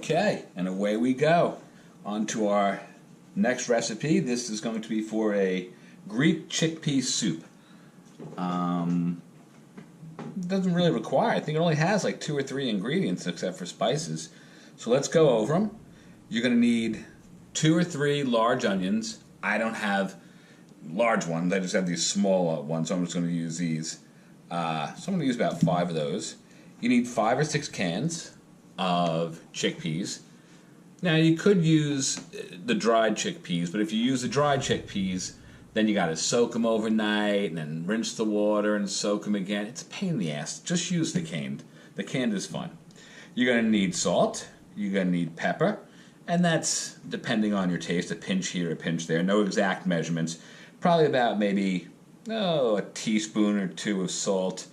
Okay, and away we go. On to our next recipe. This is going to be for a Greek chickpea soup. Doesn't really require, I think it only has like 2 or 3 ingredients except for spices. So let's go over them. You're going to need 2 or 3 large onions. I don't have large ones, I just have these small ones, so I'm just going to use these. So I'm going to use about 5 of those. You need 5 or 6 cans of chickpeas. Now you could use the dried chickpeas, but if you use the dried chickpeas, then you got to soak them overnight and then rinse the water and soak them again. It's a pain in the ass. Just use the canned. The canned is fun. You're going to need salt. You're going to need pepper. And that's depending on your taste, a pinch here, a pinch there. No exact measurements. Probably about maybe, a teaspoon or 2 of salt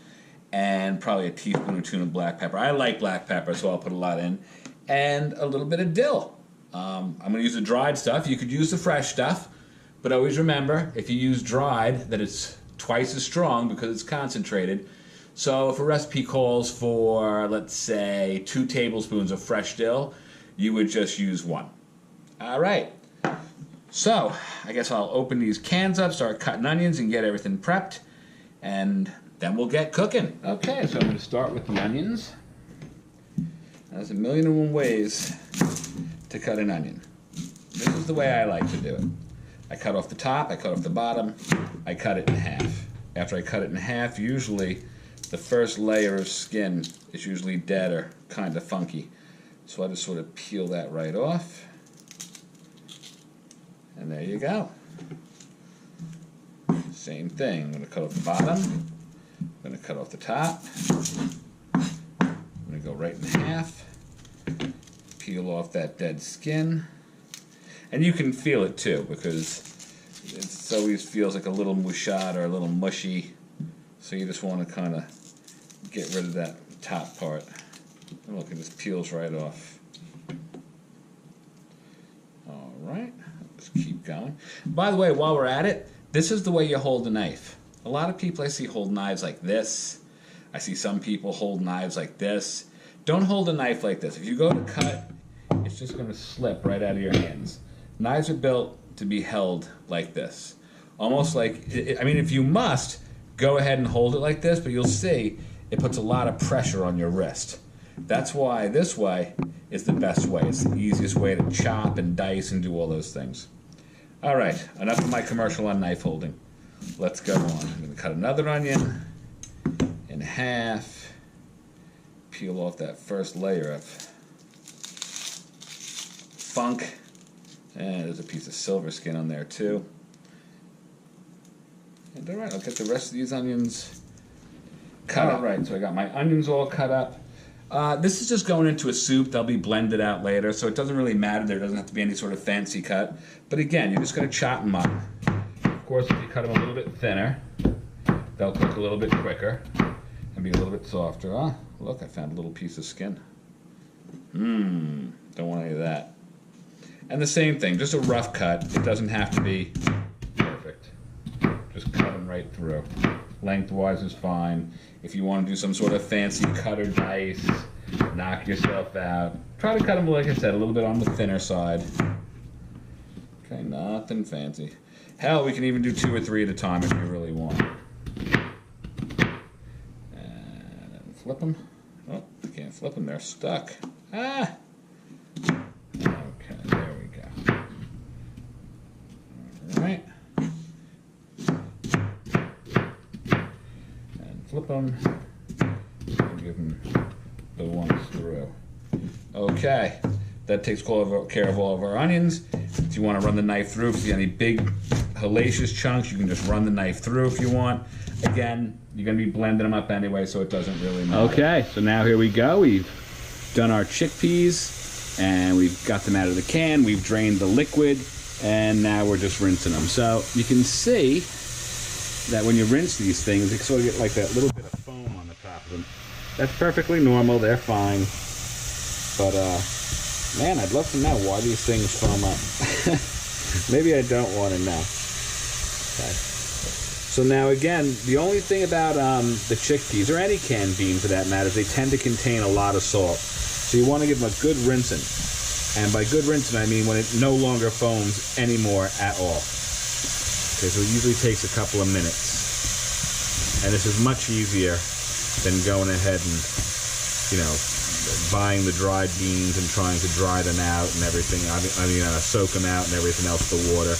and probably a teaspoon or 2 of black pepper. I like black pepper, so I'll put a lot in. And a little bit of dill. I'm going to use the dried stuff. You could use the fresh stuff. But always remember, if you use dried, that it's twice as strong because it's concentrated. So if a recipe calls for, let's say, 2 tablespoons of fresh dill, you would just use 1. All right. So I guess I'll open these cans up, start cutting onions, and get everything prepped. And then we'll get cooking. Okay, so I'm going to start with the onions. There's 1,000,001 ways to cut an onion. This is the way I like to do it. I cut off the top, I cut off the bottom, I cut it in half. After I cut it in half, usually the first layer of skin is usually dead or kind of funky. So I just sort of peel that right off. And there you go. Same thing. I'm going to cut off the bottom. I'm going to cut off the top. I'm going to go right in half. Peel off that dead skin. And you can feel it too, because it always feels like a little mushad or a little mushy. So you just want to kind of get rid of that top part. And look, it just peels right off. All right, let's keep going. By the way, while we're at it, this is the way you hold a knife. A lot of people I see hold knives like this. I see some people hold knives like this. Don't hold a knife like this. If you go to cut, it's just going to slip right out of your hands. Knives are built to be held like this. Almost like, I mean, if you must, go ahead and hold it like this, but you'll see it puts a lot of pressure on your wrist. That's why this way is the best way. It's the easiest way to chop and dice and do all those things. All right, enough of my commercial on knife holding. Let's go on. I'm going to cut another onion in half. Peel off that first layer of funk. And there's a piece of silver skin on there too. And alright, I'll get the rest of these onions cut up. Alright, so I got my onions all cut up. This is just going into a soup. They'll be blended out later, so it doesn't really matter. There doesn't have to be any sort of fancy cut. But again, you're just going to chop them up. Of course, if you cut them a little bit thinner, they'll cook a little bit quicker and be a little bit softer. Ah, look, I found a little piece of skin. Don't want any of that. And the same thing, just a rough cut. It doesn't have to be perfect. Just cut them right through. Lengthwise is fine. If you want to do some sort of fancy cut or dice, knock yourself out. Try to cut them, like I said, a little bit on the thinner side. Okay, nothing fancy. Hell, we can even do 2 or 3 at a time if you really want. And flip them. Oh, I can't flip them, they're stuck. Ah! Okay, there we go. All right. And flip them. And give them the ones through. Okay, that takes care of all of our onions. If you want to run the knife through, if you see any big hellacious chunks, you can just run the knife through if you want. Again, you're going to be blending them up anyway, so it doesn't really matter. Okay, so now here we go. We've done our chickpeas, and we've got them out of the can. We've drained the liquid, and now we're just rinsing them. So you can see that when you rinse these things, you sort of get like that little bit of foam on the top of them. That's perfectly normal. They're fine. But, man, I'd love to know why these things foam up. Maybe I don't want to know. Okay. So now again, the only thing about the chickpeas, or any canned bean for that matter, is they tend to contain a lot of salt. So you want to give them a good rinsing. And by good rinsing, I mean when it no longer foams anymore at all. Okay, so it usually takes a couple of minutes. And this is much easier than going ahead and, you know, buying the dried beans and trying to dry them out and everything. Soak them out and everything else with the water.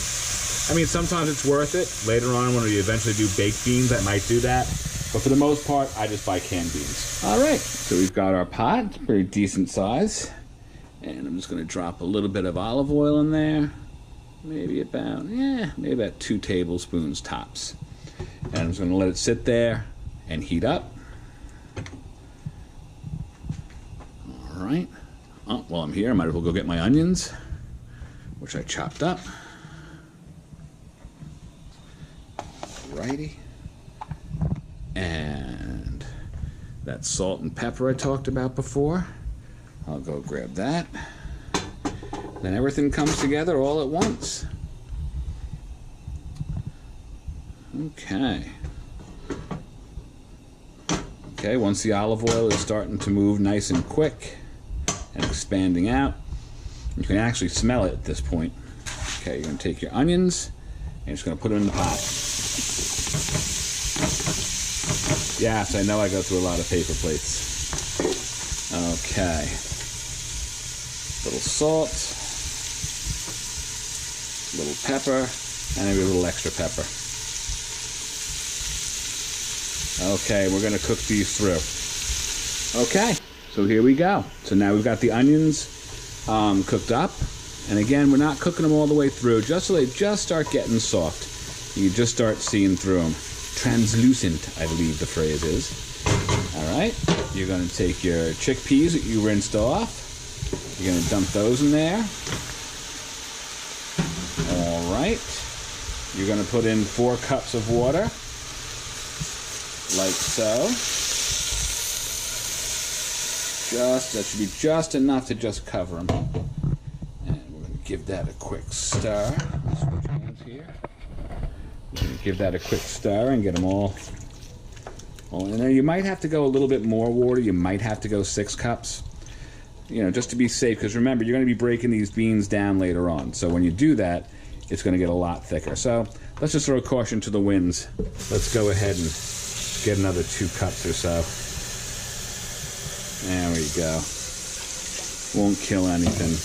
I mean, sometimes it's worth it. Later on, when we eventually do baked beans, I might do that. But for the most part, I just buy canned beans. All right, so we've got our pot. It's a pretty decent size. And I'm just going to drop a little bit of olive oil in there. Maybe about 2 tablespoons tops. And I'm just going to let it sit there and heat up. All right. Oh, while I'm here, I might as well go get my onions, which I chopped up. Righty. And that salt and pepper I talked about before. I'll go grab that. Then everything comes together all at once. Okay. Okay, once the olive oil is starting to move nice and quick and expanding out, you can actually smell it at this point. Okay, you're going to take your onions and you're just going to put them in the pot. Yes, I know I go through a lot of paper plates. Okay. Little salt, little pepper, and maybe a little extra pepper. Okay, we're going to cook these through. Okay, so here we go. So now we've got the onions cooked up. And again, we're not cooking them all the way through, just so they just start getting soft. You just start seeing through them. Translucent, I believe the phrase is. All right, you're going to take your chickpeas that you rinsed off. You're going to dump those in there. All right. You're going to put in 4 cups of water, like so. That should be just enough to just cover them. And we're going to give that a quick stir. Let's switch hands here. We're going to give that a quick stir and get them all in there. You might have to go a little bit more water. You might have to go 6 cups. You know, just to be safe, because remember, you're going to be breaking these beans down later on. So when you do that, it's going to get a lot thicker. So let's just throw caution to the winds. Let's go ahead and get another 2 cups or so. There we go. Won't kill anything.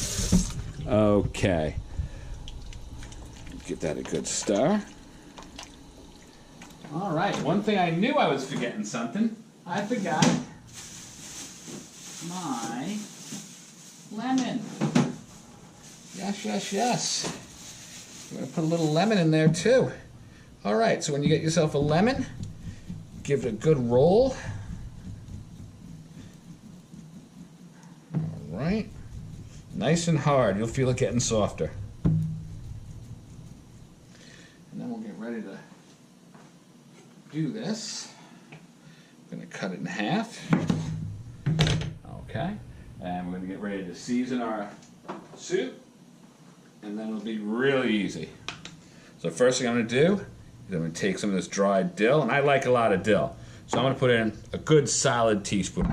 Okay. Give that a good stir. All right, one thing I knew I was forgetting something. I forgot my lemon. Yes. We're going to put a little lemon in there too. All right, so when you get yourself a lemon, give it a good roll. All right. Nice and hard. You'll feel it getting softer. And then we'll get ready to do this. I'm going to cut it in half. Okay. And we're going to get ready to season our soup. And then it'll be really easy. So first thing I'm going to do is I'm going to take some of this dried dill. And I like a lot of dill. So I'm going to put in a good solid teaspoon.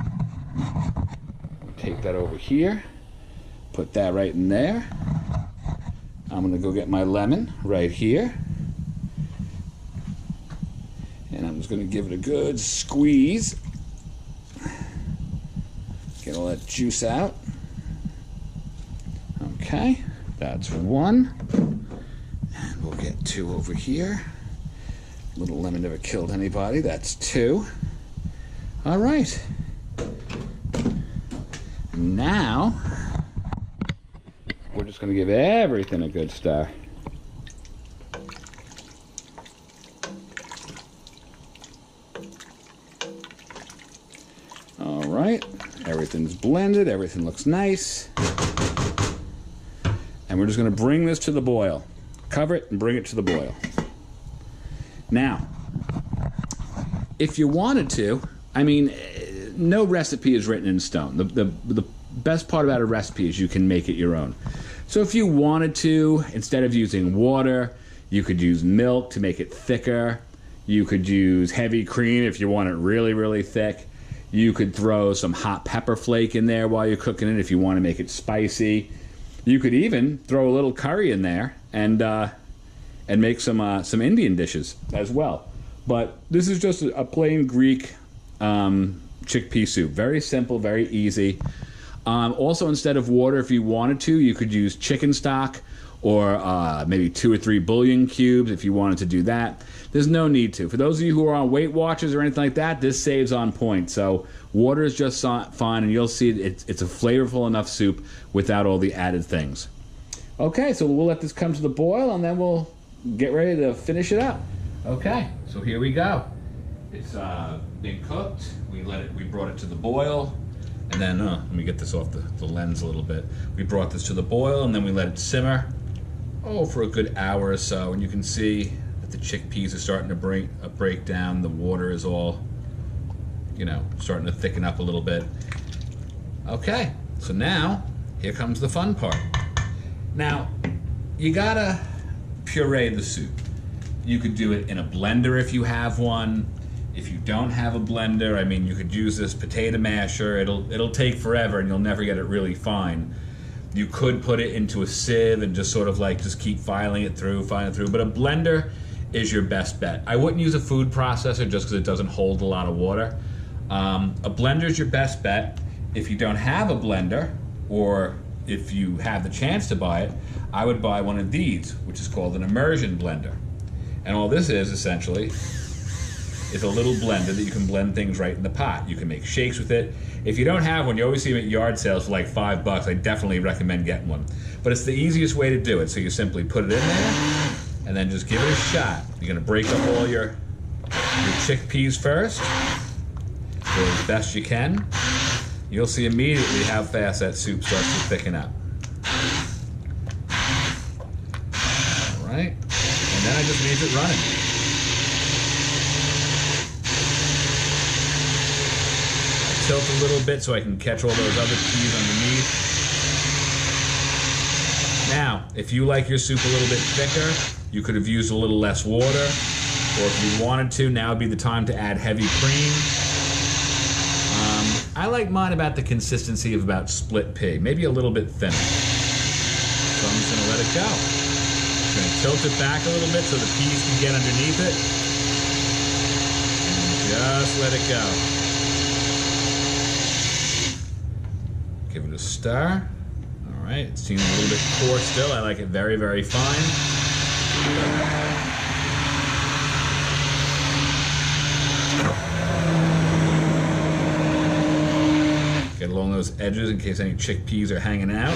Take that over here. Put that right in there. I'm going to go get my lemon right here. And I'm just going to give it a good squeeze. Get all that juice out. Okay, that's 1. And we'll get 2 over here. Little lemon never killed anybody. That's 2. All right. Now, we're just going to give everything a good stir. All right, everything's blended, everything looks nice. And we're just going to bring this to the boil. Cover it and bring it to the boil. Now, if you wanted to, I mean, no recipe is written in stone. The best part about a recipe is you can make it your own. So if you wanted to, instead of using water, you could use milk to make it thicker. You could use heavy cream if you want it really, really thick. You could throw some hot pepper flake in there while you're cooking it if you want to make it spicy. You could even throw a little curry in there and make some Indian dishes as well. But this is just a plain Greek chickpea soup. Very simple, very easy. Also, instead of water, if you wanted to, you could use chicken stock or maybe 2 or 3 bouillon cubes if you wanted to do that. There's no need to. For those of you who are on Weight Watchers or anything like that, this saves on point. So water is just fine, and you'll see it's a flavorful enough soup without all the added things. Okay, so we'll let this come to the boil, and then we'll get ready to finish it up. Okay, so here we go. It's been cooked. We brought it to the boil, and then let me get this off the lens a little bit. We brought this to the boil, and then we let it simmer for a good hour or so, and you can see that the chickpeas are starting to break down. The water is all, starting to thicken up a little bit. Okay, so now here comes the fun part. Now, you gotta puree the soup. You could do it in a blender if you have one. If you don't have a blender, I mean, you could use this potato masher. It'll take forever and you'll never get it really fine. You could put it into a sieve and just sort of just keep filing it through. But a blender is your best bet. I wouldn't use a food processor just because it doesn't hold a lot of water. A blender is your best bet. If you don't have a blender, or if you have the chance to buy it, I would buy one of these, which is called an immersion blender. And all this is essentially is a little blender that you can blend things right in the pot. You can make shakes with it. If you don't have one, you always see them at yard sales for like $5. I definitely recommend getting one. But it's the easiest way to do it. So you simply put it in there and then just give it a shot. You're gonna break up all your chickpeas first, go as best you can. You'll see immediately how fast that soup starts to thicken up. All right, and then I just leave it running. I tilt a little bit so I can catch all those other peas underneath. Now, if you like your soup a little bit thicker, you could have used a little less water, or if you wanted to, now would be the time to add heavy cream. I like mine about the consistency of about split pea, maybe a little bit thinner. So I'm just gonna let it go. I'm gonna tilt it back a little bit so the peas can get underneath it. And just let it go. Give it a stir. All right, it seems a little bit coarse still. I like it very, very fine. Get along those edges in case any chickpeas are hanging out.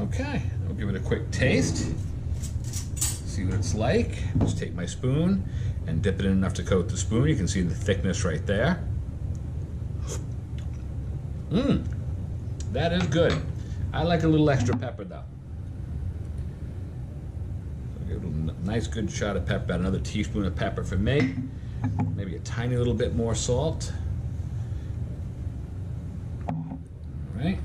Okay, I'll give it a quick taste. See what it's like. Just take my spoon and dip it in enough to coat the spoon. You can see the thickness right there. That is good. I like a little extra pepper though. So give it a nice good shot of pepper, about another teaspoon of pepper for me. Maybe a tiny little bit more salt. All right.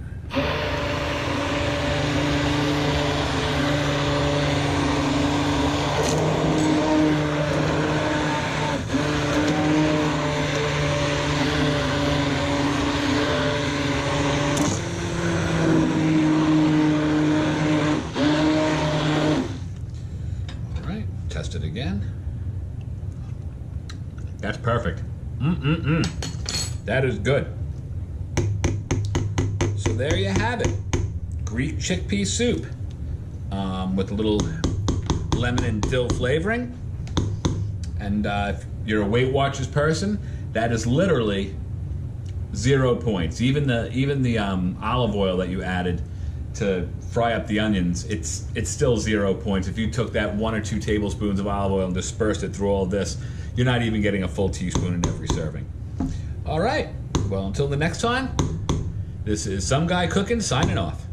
Test it again. That's perfect. That is good. So there you have it. Greek chickpea soup with a little lemon and dill flavoring. And if you're a Weight Watchers person, that is literally 0 points. Even the olive oil that you added to fry up the onions, it's still 0 points. If you took that 1 or 2 tablespoons of olive oil and dispersed it through all of this, you're not even getting a full teaspoon in every serving. All right, well, until the next time, this is Some Guy Cooking signing off.